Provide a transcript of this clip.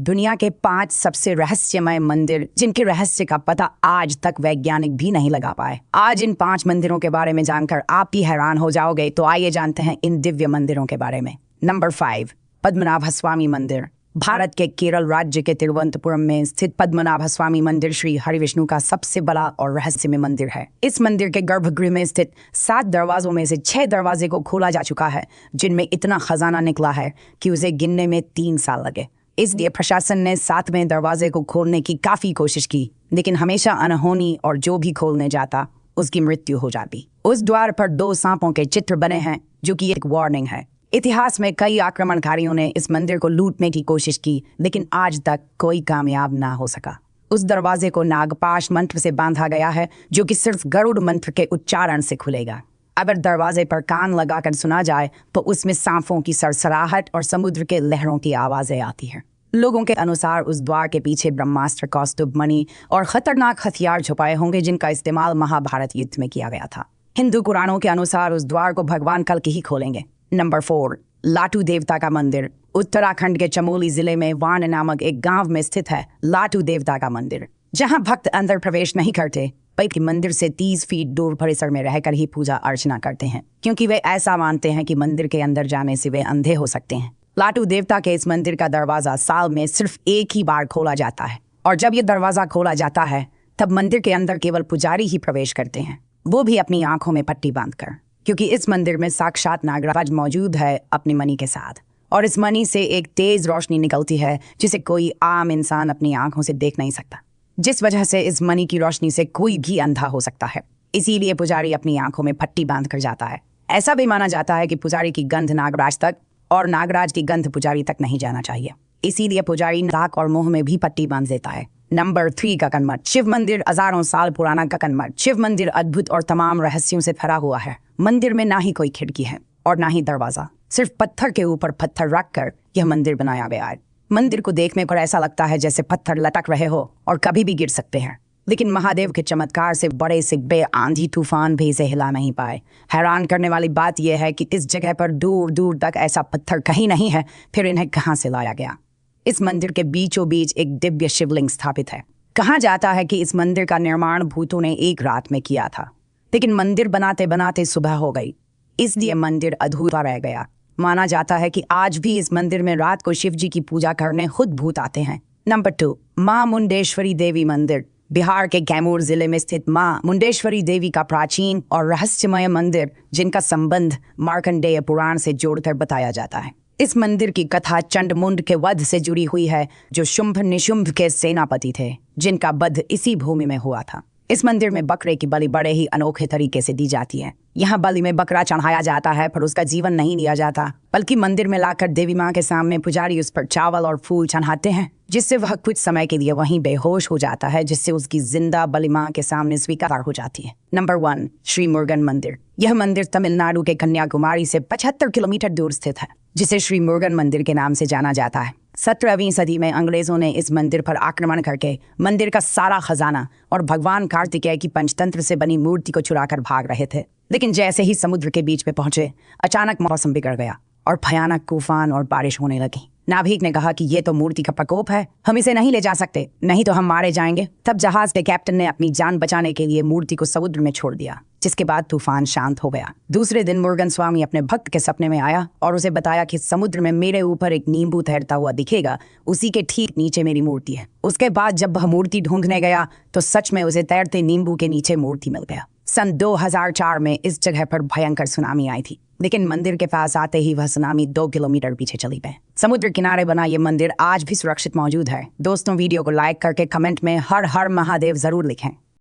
दुनिया के 5 सबसे रहस्यमय मंदिर जिनके रहस्य का पता आज तक वैज्ञानिक भी नहीं लगा पाए। आज इन 5 मंदिरों के बारे में जानकर आप भी हैरान हो जाओगे। तो आइए जानते हैं इन दिव्य मंदिरों के बारे में। नंबर 5, पद्मनाभ स्वामी मंदिर। भारत के केरल राज्य के तिरुवनंतपुरम में स्थित पद्मनाभ स्वामी मंदिर श्री हरिविष्णु का सबसे बड़ा और रहस्यमय मंदिर है। इस मंदिर के गर्भगृह में स्थित 7 दरवाजों में से 6 दरवाजे को खोला जा चुका है, जिनमें इतना खजाना निकला है कि उसे गिनने में 3 साल लगे। इसलिए प्रशासन ने 7वें दरवाजे को खोलने की काफी कोशिश की, लेकिन हमेशा अनहोनी और जो भी खोलने जाता उसकी मृत्यु हो जाती। उस द्वार पर 2 सांपों के चित्र बने हैं, जो कि एक वार्निंग है। इतिहास में कई आक्रमणकारियों ने इस मंदिर को लूटने की कोशिश की, लेकिन आज तक कोई कामयाब ना हो सका। उस दरवाजे को नागपाश मंत्र से बांधा गया है, जो कि सिर्फ गरुड़ मंत्र के उच्चारण से खुलेगा। अगर दरवाजे पर कान लगाकर सुना जाए तो उसमें सांपों की सरसराहट और समुद्र के लहरों की आवाजें आती हैं। लोगों के अनुसार उस द्वार के पीछे ब्रह्मास्त्र, कौस्तुभ मणि और खतरनाक हथियार छुपाए होंगे, जिनका इस्तेमाल महाभारत युद्ध में किया गया था। हिंदू पुराणों के अनुसार उस द्वार को भगवान कल ही खोलेंगे। नंबर 4, लाटू देवता का मंदिर। उत्तराखंड के चमोली जिले में वाण नामक एक गांव में स्थित है लाटू देवता का मंदिर, जहां भक्त अंदर प्रवेश नहीं करते, बल्कि मंदिर से 30 फीट दूर परिसर में रहकर ही पूजा अर्चना करते हैं, क्योंकि वे ऐसा मानते हैं कि मंदिर के अंदर जाने से वे अंधे हो सकते हैं। लाटू देवता के इस मंदिर का दरवाजा साल में सिर्फ एक ही बार खोला जाता है, और जब ये दरवाजा खोला जाता है तब मंदिर के अंदर केवल पुजारी ही प्रवेश करते हैं, वो भी अपनी आंखों में पट्टी बांधकर, क्योंकि इस मंदिर में साक्षात नागराज मौजूद है अपनी मणि के साथ, और इस मणि से एक तेज रोशनी निकलती है जिसे कोई आम इंसान अपनी आंखों से देख नहीं सकता, जिस वजह से इस मणि की रोशनी से कोई भी अंधा हो सकता है। इसीलिए पुजारी अपनी आंखों में पट्टी बांध कर जाता है। ऐसा भी माना जाता है कि पुजारी की गंध नागराज तक और नागराज की गंध पुजारी तक नहीं जाना चाहिए, इसीलिए पुजारी नाक और मुंह में भी पट्टी बांध देता है। नंबर 3, गगन मठ। शिव मंदिर हजारों साल पुराना गगन मठ। शिव मंदिर अद्भुत और तमाम रहस्यों से भरा हुआ है। मंदिर में ना ही कोई खिड़की है और ना ही दरवाजा, सिर्फ पत्थर के ऊपर पत्थर रखकर यह मंदिर बनाया गया है। मंदिर को देखने पर ऐसा लगता है जैसे पत्थर लटक रहे हो और कभी भी गिर सकते हैं, लेकिन महादेव के चमत्कार से बड़े से बे आंधी तूफान भी इसे हिला नहीं पाए। हैरान करने वाली बात यह है कि इस जगह पर दूर दूर तक ऐसा पत्थर कहीं नहीं है, फिर इन्हें कहाँ से लाया गया। इस मंदिर के बीचों बीच एक दिव्य शिवलिंग स्थापित है। कहा जाता है कि इस मंदिर का निर्माण भूतों ने एक रात में किया था, लेकिन मंदिर बनाते बनाते सुबह हो गई, इसलिए मंदिर अधूरा रह गया। माना जाता है कि आज भी इस मंदिर में रात को शिव जी की पूजा करने खुद भूत आते हैं। नंबर 2, मां मुंडेश्वरी देवी मंदिर। बिहार के कैमूर जिले में स्थित मां मुंडेश्वरी देवी का प्राचीन और रहस्यमय मंदिर, जिनका संबंध मार्कंडेय पुराण से जोड़कर बताया जाता है। इस मंदिर की कथा चंडमुंड के वध से जुड़ी हुई है, जो शुंभ निशुंभ के सेनापति थे, जिनका वध इसी भूमि में हुआ था। इस मंदिर में बकरे की बलि बड़े ही अनोखे तरीके से दी जाती है। यहाँ बलि में बकरा चढ़ाया जाता है, पर उसका जीवन नहीं लिया जाता, बल्कि मंदिर में लाकर देवी माँ के सामने पुजारी उस पर चावल और फूल चढ़ाते हैं, जिससे वह कुछ समय के लिए वहीं बेहोश हो जाता है, जिससे उसकी जिंदा बलि माँ के सामने स्वीकार हो जाती है। नंबर 1, श्री मुरुगन मंदिर। यह मंदिर तमिलनाडु के कन्याकुमारी से 75 किलोमीटर दूर स्थित है, जिसे श्री मुरुगन मंदिर के नाम से जाना जाता है। 17वीं सदी में अंग्रेजों ने इस मंदिर पर आक्रमण करके मंदिर का सारा खजाना और भगवान कार्तिकेय की पंचतंत्र से बनी मूर्ति को चुराकर भाग रहे थे, लेकिन जैसे ही समुद्र के बीच में पहुंचे, अचानक मौसम बिगड़ गया और भयानक तूफान और बारिश होने लगी। नाभिक ने कहा कि ये तो मूर्ति का प्रकोप है, हम इसे नहीं ले जा सकते, नहीं तो हम मारे जाएंगे। तब जहाज के कैप्टन ने अपनी जान बचाने के लिए मूर्ति को समुद्र में छोड़ दिया, जिसके बाद तूफान शांत हो गया। दूसरे दिन मुरुगन स्वामी अपने भक्त के सपने में आया और उसे बताया कि समुद्र में मेरे ऊपर एक नींबू तैरता हुआ दिखेगा, उसी के ठीक नीचे मेरी मूर्ति है। उसके बाद जब वह मूर्ति ढूंढने गया तो सच में उसे तैरते नींबू के नीचे मूर्ति मिल गया। सन 2004 में इस जगह पर भयंकर सुनामी आई थी, लेकिन मंदिर के पास आते ही वह सुनामी 2 किलोमीटर पीछे चली गई। समुद्र किनारे बना ये मंदिर आज भी सुरक्षित मौजूद है। दोस्तों, वीडियो को लाइक करके कमेंट में हर हर महादेव जरूर लिखें।